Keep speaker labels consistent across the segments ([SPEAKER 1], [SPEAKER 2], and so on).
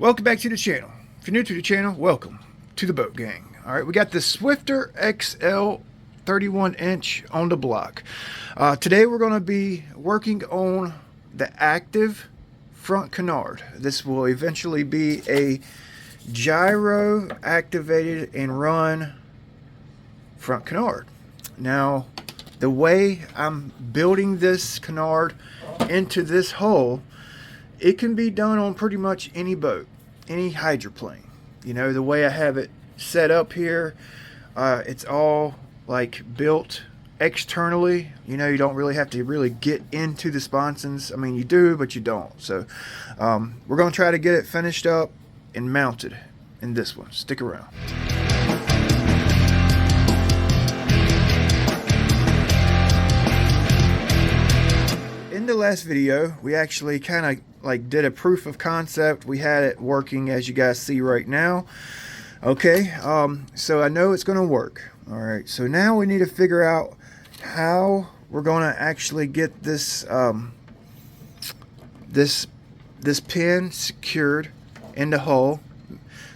[SPEAKER 1] Welcome back to the channel. If you're new to the channel, welcome to the boat gang. All right, we got the Swifter XL 31-inch on the block. Today we're going to be working on the active front canard. This will eventually be a gyro activated and run front canard. Now, the way I'm building this canard into this hull, it can be done on pretty much any boat, any hydroplane. You know, the way I have it set up here, it's all like built externally. You know, you don't really have to really get into the sponsons. I mean, you do, but you don't. So we're going to try to get it finished up and mounted in this one. Stick around. In the last video, we actually kind of like did a proof of concept. We had it working, as you guys see right now. Okay, so I know it's going to work. All right, so now we need to figure out how we're going to actually get this this pin secured in the hull.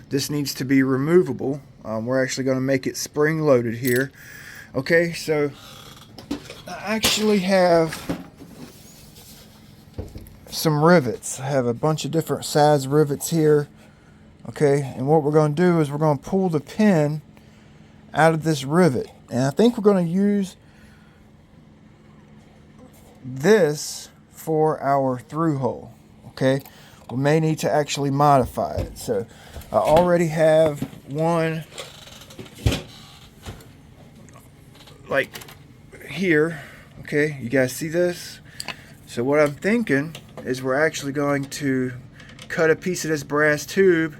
[SPEAKER 1] This needs to be removable. We're actually going to make it spring loaded here. Okay, so I actually have some rivets. I have a bunch of different size rivets here. Okay, and what we're going to do is we're going to pull the pin out of this rivet, and I think we're going to use this for our through hole. Okay, we may need to actually modify it. So I already have one like here. Okay, you guys see this? So what I'm thinking is we're actually going to cut a piece of this brass tube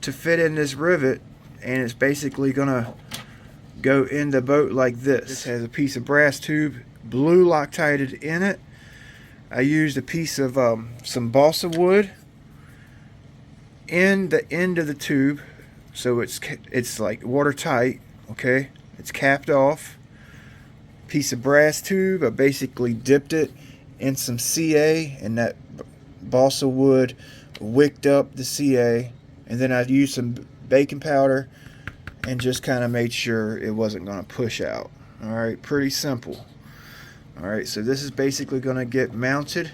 [SPEAKER 1] to fit in this rivet, and it's basically gonna go in the boat like this. This has a piece of brass tube, blue Loctited in it. I used a piece of some balsa wood in the end of the tube, so it's like watertight. Okay, it's capped off. Piece of brass tube, I basically dipped it in some CA, and that balsa wood wicked up the CA, and then I used some baking powder and just kind of made sure it wasn't going to push out. All right, pretty simple. All right, so this is basically going to get mounted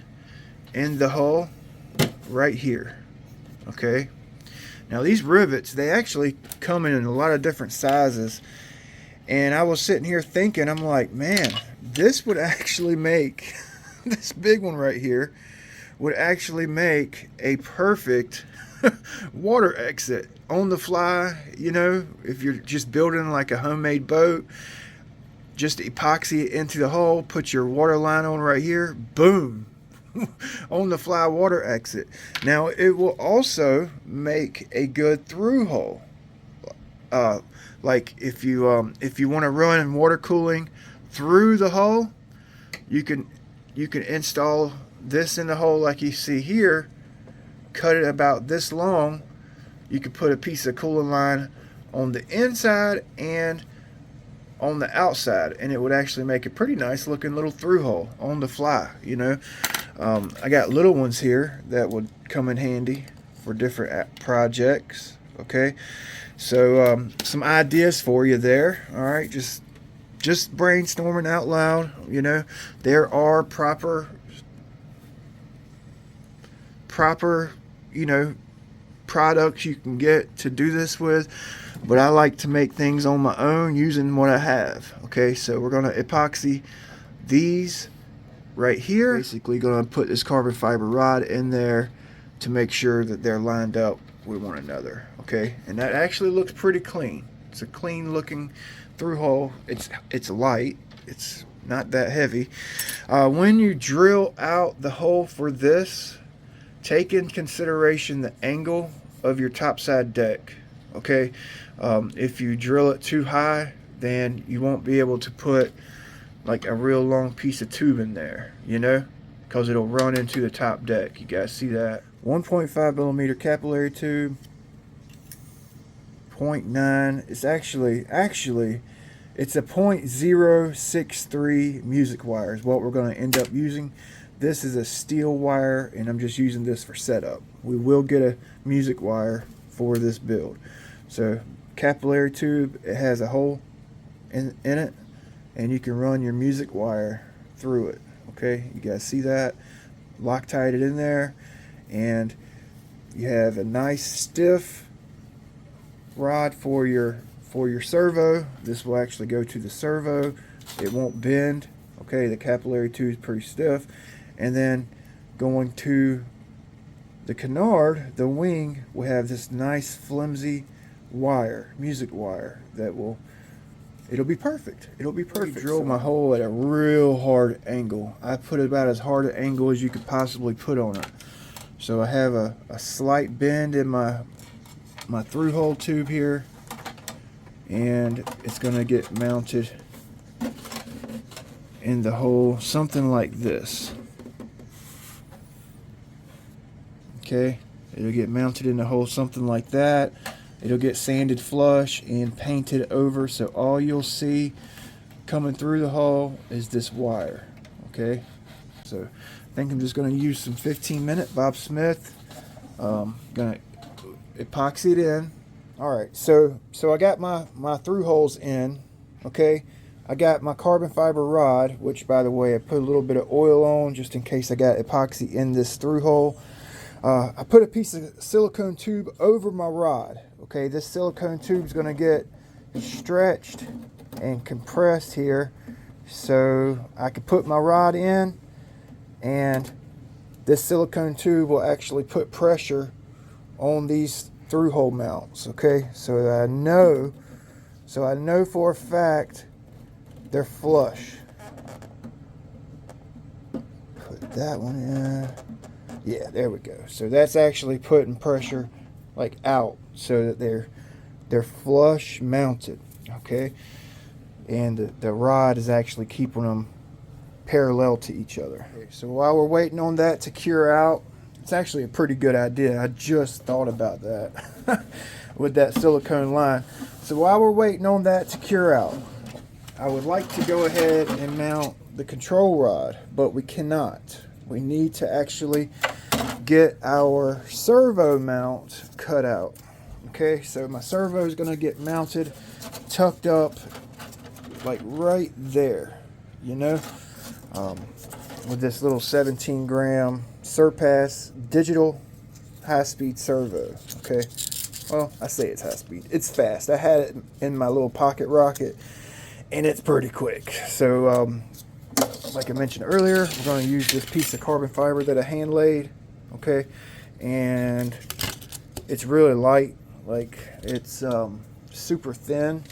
[SPEAKER 1] in the hull right here. Okay, now these rivets, they actually come in a lot of different sizes, and I was sitting here thinking, I'm like, man, this would actually make this big one right here would actually make a perfect water exit on the fly. You know, if you're just building like a homemade boat, just epoxy it into the hull, put your water line on right here, boom, on the fly water exit. Now it will also make a good through hull. Like if you want to run water cooling through the hull, you can install this in the hole like you see here, cut it about this long. You can put a piece of cooling line on the inside and on the outside, and it would actually make a pretty nice looking little through hole on the fly. You know, I got little ones here that would come in handy for different projects. Okay, so some ideas for you there. All right, just brainstorming out loud. You know, there are proper you know, products you can get to do this with, but I like to make things on my own using what I have. Okay, so we're going to epoxy these right here. Basically going to put this carbon fiber rod in there to make sure that they're lined up with one another. Okay, and that actually looks pretty clean. It's a clean looking through hole. It's light, it's not that heavy. When you drill out the hole for this, take in consideration the angle of your topside deck. Okay, if you drill it too high, then you won't be able to put like a real long piece of tube in there, you know, because it'll run into the top deck. You guys see that? 1.5 millimeter capillary tube, 0.9. It's actually it's a 0.063 music wire is what we're going to end up using. this is a steel wire, and I'm just using this for setup. We will get a music wire for this build. So capillary tube, it has a hole in it, and you can run your music wire through it. Okay, you guys see that? Loctite it in there, and you have a nice stiff rod for your servo. This will actually go to the servo. It won't bend. Okay, the capillary tube is pretty stiff. And then going to the Canard, the wing will have this nice flimsy wire, music wire, that will, it'll be perfect. It'll be perfect. I drilled my hole at a real hard angle. I put it about as hard an angle as you could possibly put on it. So I have a slight bend in my through hole tube here, and it's going to get mounted in the hole something like this. Okay, it'll get mounted in the hole something like that. It'll get sanded flush and painted over, so all you'll see coming through the hole is this wire. Okay, so I think I'm just going to use some 15-minute Bob Smith. Gonna epoxy it in. All right, so I got my through holes in. Okay, I got my carbon fiber rod, which, by the way, I put a little bit of oil on just in case I got epoxy in this through hole. I put a piece of silicone tube over my rod. Okay, this silicone tube is going to get stretched and compressed here, so I can put my rod in, and this silicone tube will actually put pressure on these through hole mounts. Okay, so that I know for a fact they're flush. Put that one in. Yeah, there we go. So that's actually putting pressure like out, so that they're flush mounted. Okay, and the rod is actually keeping them parallel to each other. Okay, so while we're waiting on that to cure out, it's actually a pretty good idea. I just thought about that with that silicone line. So while we're waiting on that to cure out, I would like to go ahead and mount the control rod, but we cannot. We need to actually get our servo mount cut out. Okay, so my servo is going to get mounted, tucked up like right there, you know, with this little 17-gram Surpass digital high-speed servo. Okay, well, I say it's high-speed. It's fast. I had it in my little pocket rocket, and it's pretty quick. So like I mentioned earlier, we're going to use this piece of carbon fiber that I hand laid. Okay, and it's really light, like it's super thin,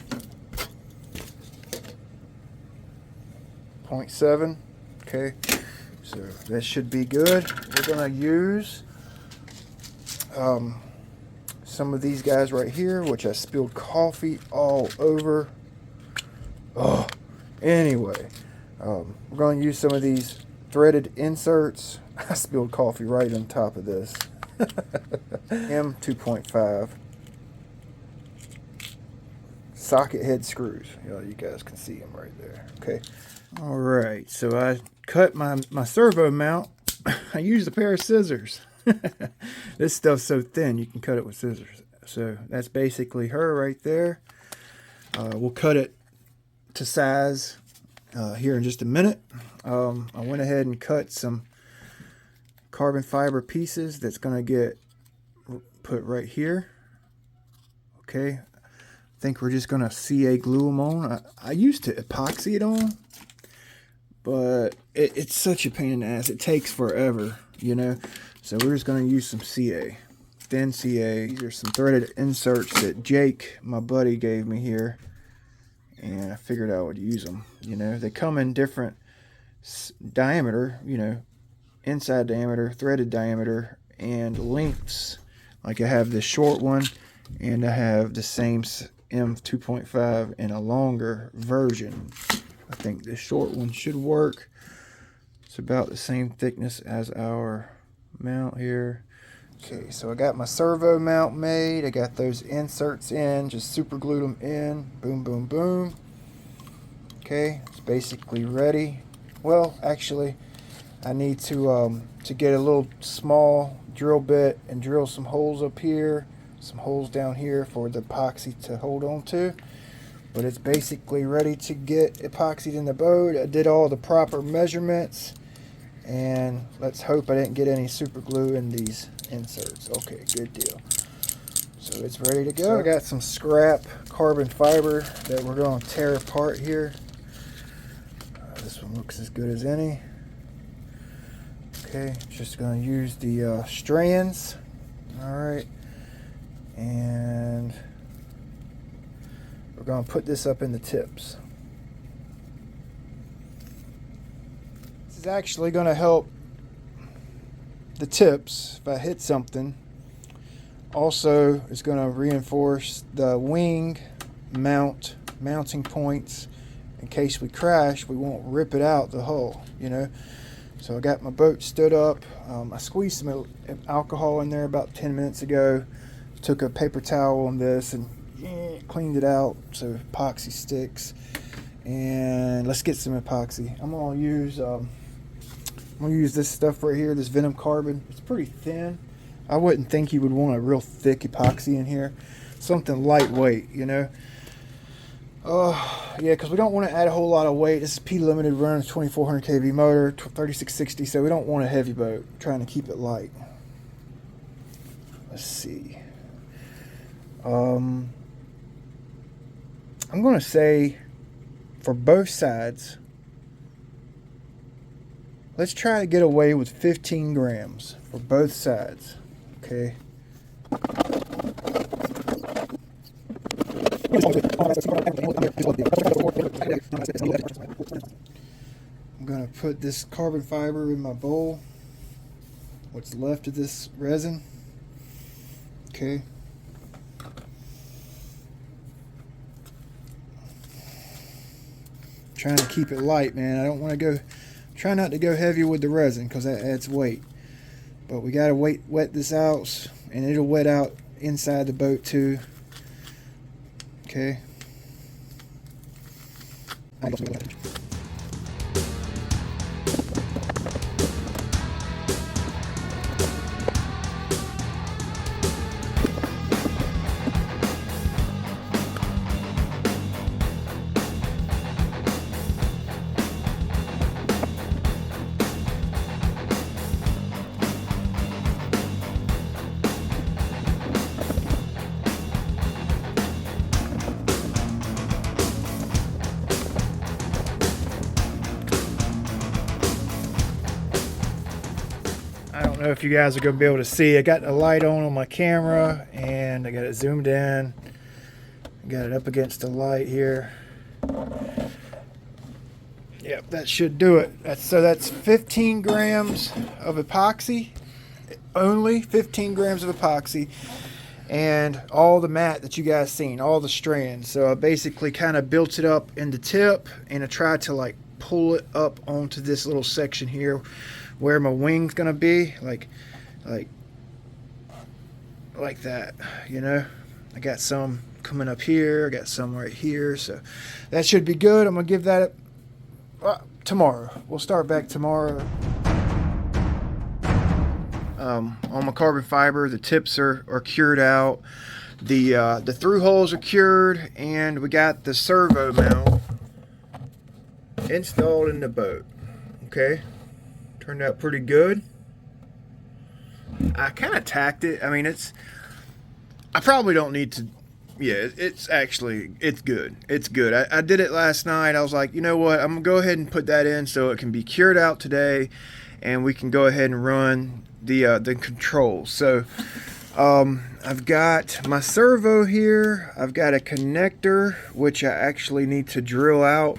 [SPEAKER 1] 0.7. Okay, so that should be good. We're going to use some of these guys right here, which I spilled coffee all over. Oh, anyway, we're going to use some of these threaded inserts. I spilled coffee right on top of this. M2.5 socket head screws. You guys can see them right there. Okay. All right. So I cut my servo mount. I used a pair of scissors. This stuff's so thin you can cut it with scissors. So that's basically her right there. We'll cut it to size here in just a minute. I went ahead and cut some carbon fiber pieces that's going to get put right here. Okay, I think we're just going to CA glue them on. I used to epoxy it on, but it's such a pain in the ass. It takes forever, you know. So we're just going to use some CA, thin CA. These are some threaded inserts that Jake, my buddy, gave me here, and I figured I would use them. You know, they come in different diameter, you know, inside diameter, threaded diameter, and lengths. Like I have this short one, and I have the same M2.5 in a longer version. I think this short one should work. It's about the same thickness as our mount here. Okay, so I got my servo mount made. I got those inserts in, just super glued them in. Boom, boom, boom. Okay, it's basically ready. Well, actually, I need to get a little small drill bit and drill some holes up here, some holes down here for the epoxy to hold on to. But it's basically ready to get epoxied in the boat. I did all the proper measurements, and let's hope I didn't get any super glue in these inserts. Okay, good deal. So it's ready to go. So I got some scrap carbon fiber that we're going to tear apart here. This one looks as good as any. Okay, just going to use the strands. Alright, and we're going to put this up in the tips. This is actually going to help the tips if I hit something. Also, it's going to reinforce the wing mounting points. In case we crash, we won't rip it out the hull, you know. So I got my boat stood up. I squeezed some alcohol in there about 10 minutes ago. Took a paper towel on this and cleaned it out so epoxy sticks. And let's get some epoxy. I'm gonna use this stuff right here, this Venom Carbon. It's pretty thin. I wouldn't think you would want a real thick epoxy in here. Something lightweight, you know. Yeah, because we don't want to add a whole lot of weight. This is P limited run, 2400 kV motor, 3660, so we don't want a heavy boat. We're trying to keep it light. Let's see. I'm going to say for both sides, let's try to get away with 15 grams for both sides. Okay. I'm going to put this carbon fiber in my bowl, what's left of this resin. Okay. Trying to keep it light, man. I don't want to go, try not to go heavy with the resin because that adds weight. But we got to wet this out, and it'll wet out inside the boat too. Okay. I don't know if you guys are going to be able to see. I got the light on my camera, and I got it zoomed in. Got it up against the light here. Yep, that should do it. So that's 15 grams of epoxy. Only 15 grams of epoxy. And all the mat that you guys seen, all the strands. So I basically kind of built it up in the tip, and I tried to like pull it up onto this little section here where my wing's gonna be, like that, you know. I got some coming up here, I got some right here, so that should be good. I'm gonna give that tomorrow. We'll start back tomorrow. On my carbon fiber, the tips are cured out, the through holes are cured, and we got the servo mount installed in the boat. Okay, turned out pretty good. I kind of tacked it. I mean, I probably don't need to. Yeah, it's good. It's good. I did it last night. I was like, you know what, I'm gonna go ahead and put that in so it can be cured out today, and we can go ahead and run the controls. So I've got my servo here. I've got a connector which I actually need to drill out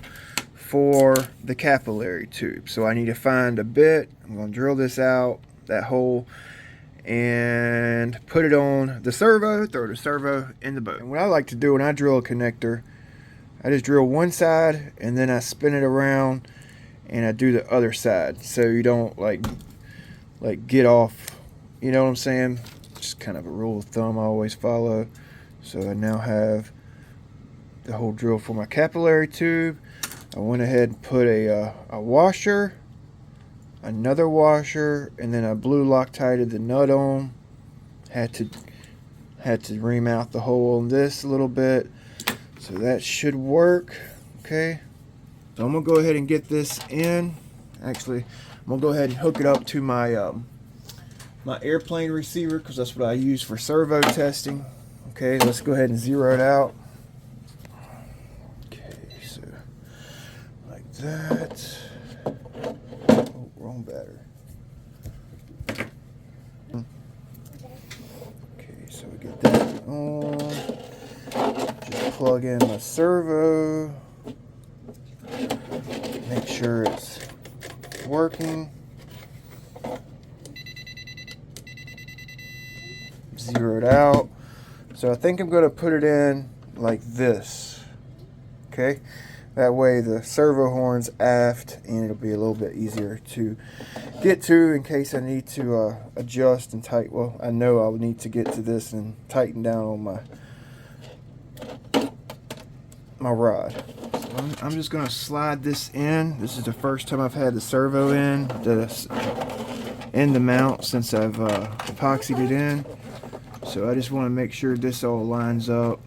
[SPEAKER 1] for the capillary tube. So I need to find a bit. I'm going to drill this out, that hole, and put it on the servo, throw the servo in the boat. And what I like to do when I drill a connector, I just drill one side and then I spin it around and I do the other side, so you don't like get off, you know what I'm saying? Just kind of a rule of thumb I always follow. So I now have the hole drilled for my capillary tube. I went ahead and put a washer another washer, and then I blue Loctited the nut on. Had to remount the hole on this a little bit, so that should work. Okay, so I'm gonna go ahead and get this in. Actually, I'm gonna go ahead and hook it up to my my airplane receiver, because that's what I use for servo testing. Okay, let's go ahead and zero it out. Okay, so like that. Oh, wrong battery. Okay, so we get that on. Just plug in my servo. Make sure it's working. Zeroed out. So I think I'm going to put it in like this. Okay, that way the servo horn's aft, and it'll be a little bit easier to get to in case I need to adjust and tighten. Well, I know I'll need to get to this and tighten down on my rod. So I'm just going to slide this in. This is the first time I've had the servo in the mount since I've epoxied it in. So I just want to make sure this all lines up.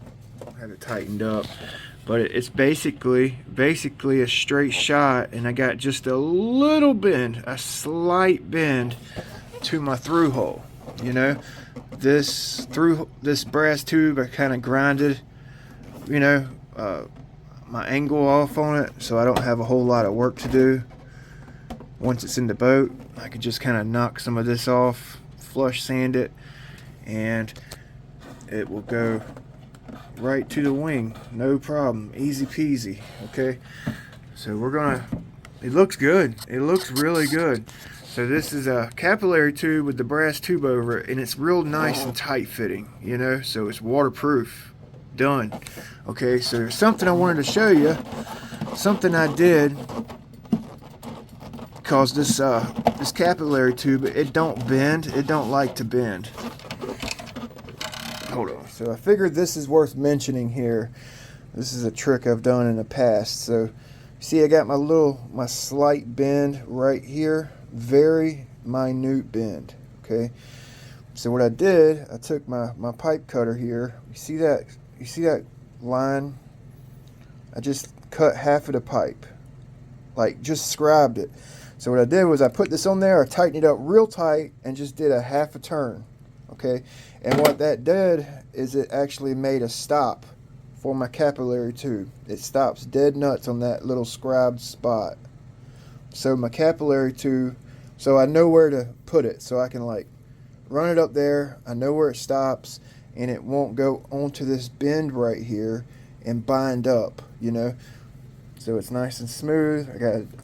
[SPEAKER 1] Have it tightened up, but it's basically a straight shot, and I got just a little bend, a slight bend to my through hole. You know, this brass tube, I kind of grinded, you know, my angle off on it, so I don't have a whole lot of work to do. Once it's in the boat, I can just kind of knock some of this off, flush sand it, and it will go right to the wing, no problem, easy peasy. Okay, so we're gonna, it looks good, it looks really good. So this is a capillary tube with the brass tube over it, and it's real nice and tight fitting, you know, so it's waterproof. Done. Okay, so there's something I wanted to show you, something I did, because this capillary tube, it don't bend, it don't like to bend. Hold on. So I figured this is worth mentioning here. This is a trick I've done in the past. So see, I got my slight bend right here, very minute bend. Okay, so what I did, I took my pipe cutter here. You see that line? I just cut half of the pipe, like just scribed it. So what I did was I put this on there, I tightened it up real tight, and just did a half a turn. Okay, and what that did is it actually made a stop for my capillary tube. It stops dead nuts on that little scribed spot. So my capillary tube, so I know where to put it, so I can like run it up there, I know where it stops, and it won't go onto this bend right here and bind up, you know. So it's nice and smooth.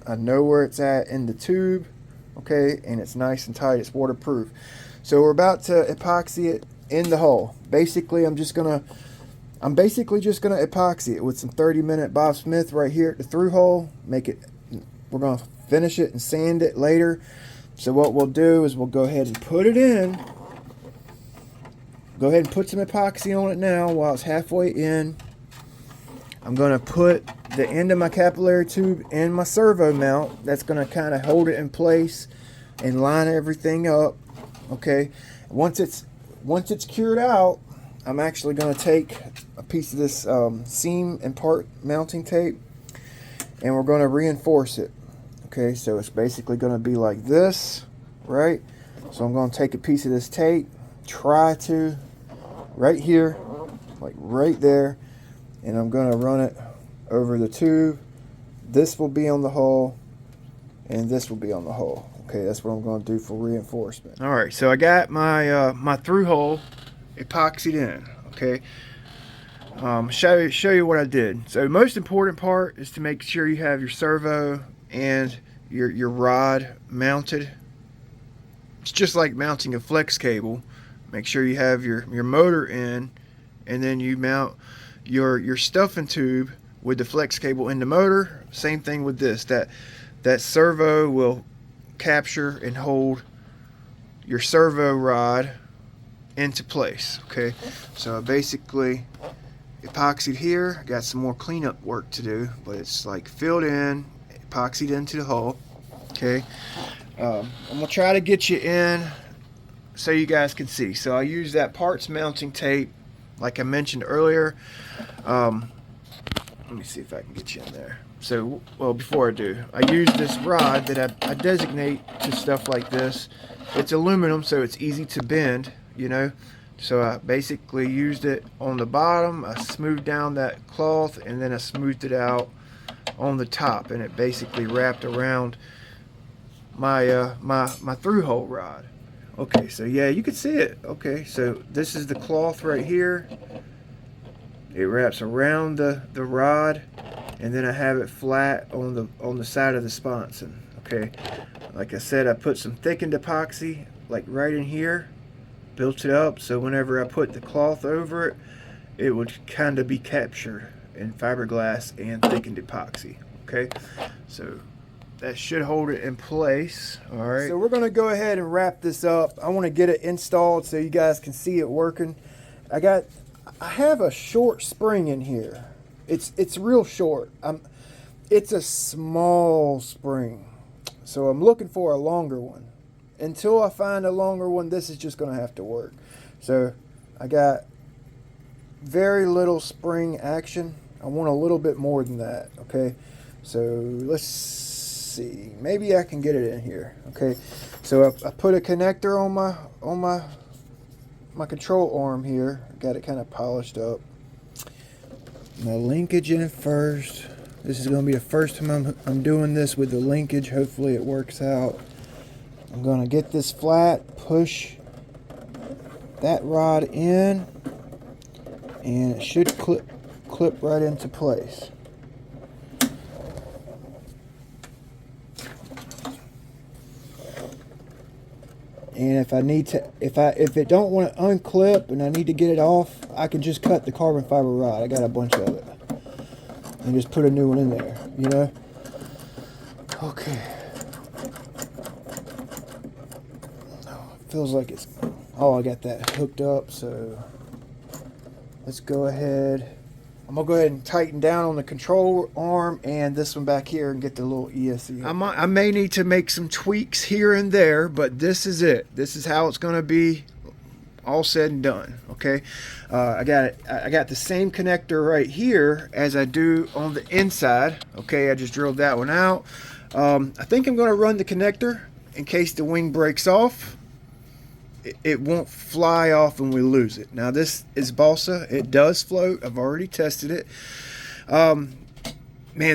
[SPEAKER 1] I know where it's at in the tube, okay, and it's nice and tight, it's waterproof. So we're about to epoxy it in the hole. Basically, I'm basically just gonna epoxy it with some 30-minute Bob Smith right here at the through hole. We're gonna finish it and sand it later. So what we'll do is we'll go ahead and put it in. Go ahead and put some epoxy on it now while it's halfway in. I'm gonna put the end of my capillary tube in my servo mount. That's gonna kind of hold it in place and line everything up. Okay, once it's cured out, I'm actually going to take a piece of this seam and part mounting tape, and we're going to reinforce it. Okay, so it's basically going to be like this, right? So I'm going to take a piece of this tape, right here, like right there, and I'm going to run it over the tube. This will be on the hole, and this will be on the hole. Okay, that's what I'm going to do for reinforcement. All right, so I got my my through hole epoxied in. Okay, show you what I did. So most important part is to make sure you have your servo and your rod mounted. It's just like mounting a flex cable. Make sure you have your motor in, and then you mount your stuffing tube with the flex cable in the motor. Same thing with this. That servo will capture and hold your servo rod into place. Okay, so I basically epoxied here. I got some more cleanup work to do, but it's like filled in, epoxied into the hole. Okay, I'm gonna try to get you in so you guys can see. So I use that parts mounting tape like I mentioned earlier. Let me see if I can get you in there. So, well, before I do, I use this rod that I designate to stuff like this. It's aluminum, so it's easy to bend, you know. So I basically used it on the bottom, I smoothed down that cloth, and then I smoothed it out on the top, and it basically wrapped around my my through hole rod. Okay, so yeah, you can see it. Okay, so this is the cloth right here. It wraps around the rod, and then I have it flat on the side of the sponson. Okay, like I said, I put some thickened epoxy like right in here, built it up so whenever I put the cloth over it, it would kind of be captured in fiberglass and thickened epoxy. Okay, so that should hold it in place. All right, so we're gonna go ahead and wrap this up. I want to get it installed so you guys can see it working. I have a short spring in here. It's real short. It's a small spring, so I'm looking for a longer one. Until I find a longer one, this is just gonna have to work. So I got very little spring action. I want a little bit more than that. Okay, so let's see. Maybe I can get it in here. Okay, so I put a connector on my control arm here. Got it kind of polished up. My linkage in first. This is going to be the first time I'm doing this with the linkage. Hopefully it works out. I'm going to get this flat, push that rod in, and it should clip right into place. And if I need to, if it don't want to unclip and I need to get it off, I can just cut the carbon fiber rod. I got a bunch of it, and just put a new one in there. You know. Okay. Oh, it feels like it's. Oh, I got that hooked up. So let's go ahead. I'm gonna go ahead and tighten down on the control arm and this one back here and get the little ESC. I may need to make some tweaks here and there, but this is it. This is how it's gonna be all said and done. Okay, I got the same connector right here as I do on the inside. Okay, I just drilled that one out. I think I'm gonna run the connector in case the wing breaks off. It won't fly off and we lose it. Now this is balsa. It does float. I've already tested it. Man,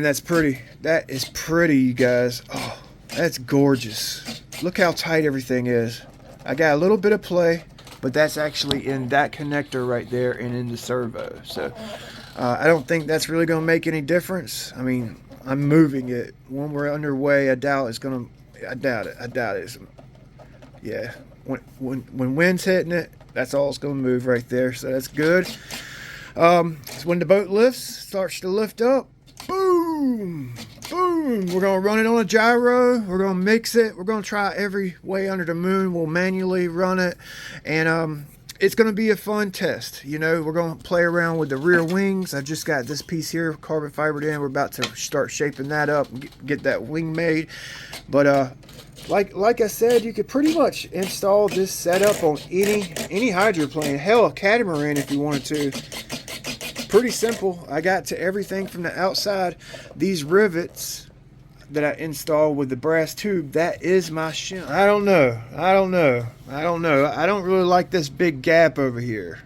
[SPEAKER 1] that's pretty. That is pretty, you guys. Oh, that's gorgeous. Look how tight everything is. I got a little bit of play, but that's actually in that connector right there and in the servo. So I don't think that's really going to make any difference. I mean, I'm moving it. When we're underway, I doubt it's going to. I doubt it. Yeah. When wind's hitting it, that's all it's going to move right there. So that's good. When the boat starts to lift up, boom, boom. We're going to run it on a gyro. We're going to mix it. We're going to try every way under the moon. We'll manually run it. And it's going to be a fun test. You know, we're going to play around with the rear wings. I just got this piece here carbon fibered in. We're about to start shaping that up and get that wing made. But like I said, you could pretty much install this setup on any hydroplane. Hell, a catamaran if you wanted to. Pretty simple. I got to everything from the outside. These rivets that I installed with the brass tube, that is my shim. I don't know. I don't really like this big gap over here.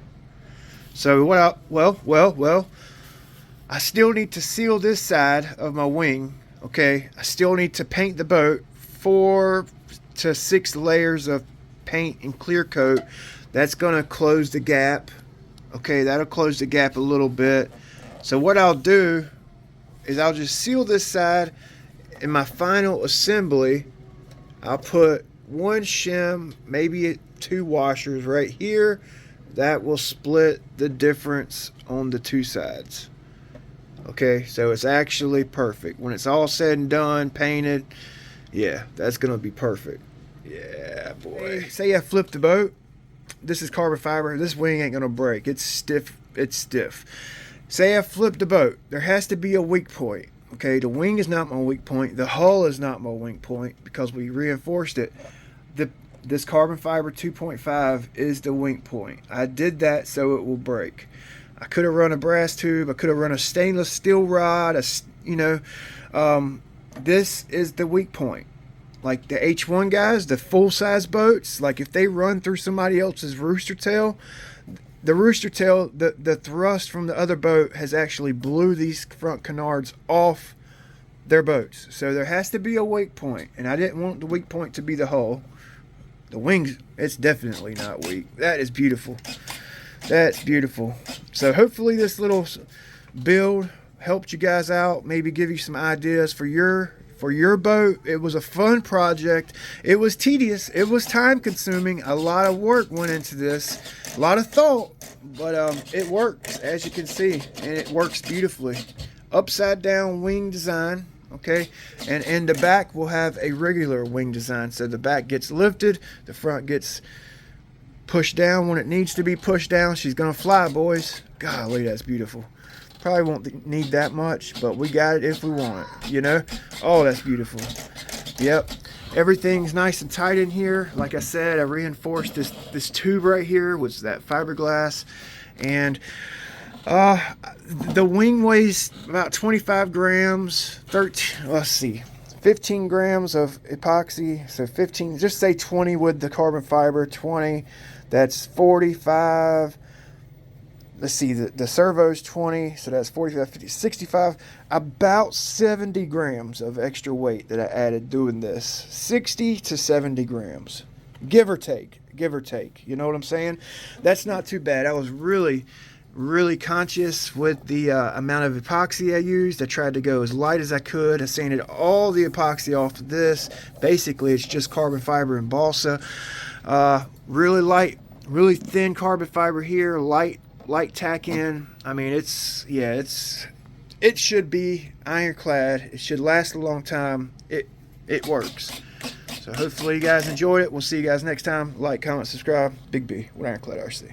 [SPEAKER 1] So well, I still need to seal this side of my wing. Okay, I still need to paint the boat. 4 to 6 layers of paint and clear coat. That's gonna close the gap. Okay, that'll close the gap a little bit. So what I'll do is I'll just seal this side. In my final assembly, I'll put 1 shim, maybe 2 washers right here. That will split the difference on the 2 sides. Okay, so it's actually perfect. When it's all said and done, painted, yeah, that's gonna be perfect. Yeah, boy. Say I flip the boat. This is carbon fiber. This wing ain't gonna break. It's stiff. It's stiff. Say I flip the boat. There has to be a weak point. Okay, the wing is not my weak point. The hull is not my weak point because we reinforced it. This carbon fiber 2.5 is the weak point. I did that so it will break. I could have run a brass tube. I could have run a stainless steel rod. This is the weak point. Like the H1 guys, the full-size boats, like if they run through somebody else's rooster tail, the rooster tail, the thrust from the other boat has actually blew these front canards off their boats. So there has to be a weak point, and I didn't want the weak point to be the hull. The wings, it's definitely not weak. That is beautiful. That's beautiful. So hopefully this little build helped you guys out, maybe give you some ideas for your boat. It was a fun project. It was tedious. It was time consuming. A lot of work went into this. A lot of thought, but it works, as you can see, and it works beautifully. Upside down wing design. Okay, and in the back we'll have a regular wing design, so the back gets lifted, the front gets pushed down when it needs to be pushed down. She's gonna fly, boys. Golly, that's beautiful. Probably won't need that much, but we got it if we want it, you know. Oh, that's beautiful. Yep, everything's nice and tight in here. Like I said, I reinforced this tube right here with that fiberglass, and the wing weighs about 25 grams, 15 grams of epoxy, so 15, just say 20 with the carbon fiber, 20, that's 45. Let's see, the servo's 20, so that's 45, 50, 65, about 70 grams of extra weight that I added doing this. 60 to 70 grams, give or take, you know what I'm saying? That's not too bad. I was really conscious with the amount of epoxy I used. I tried to go as light as I could. I sanded all the epoxy off of this. Basically, it's just carbon fiber and balsa. Really light, really thin carbon fiber here, light tack in. I mean, it should be ironclad. It should last a long time. It works. So hopefully you guys enjoyed it. We'll see you guys next time. Like, comment, subscribe. Big B with Ironclad RC.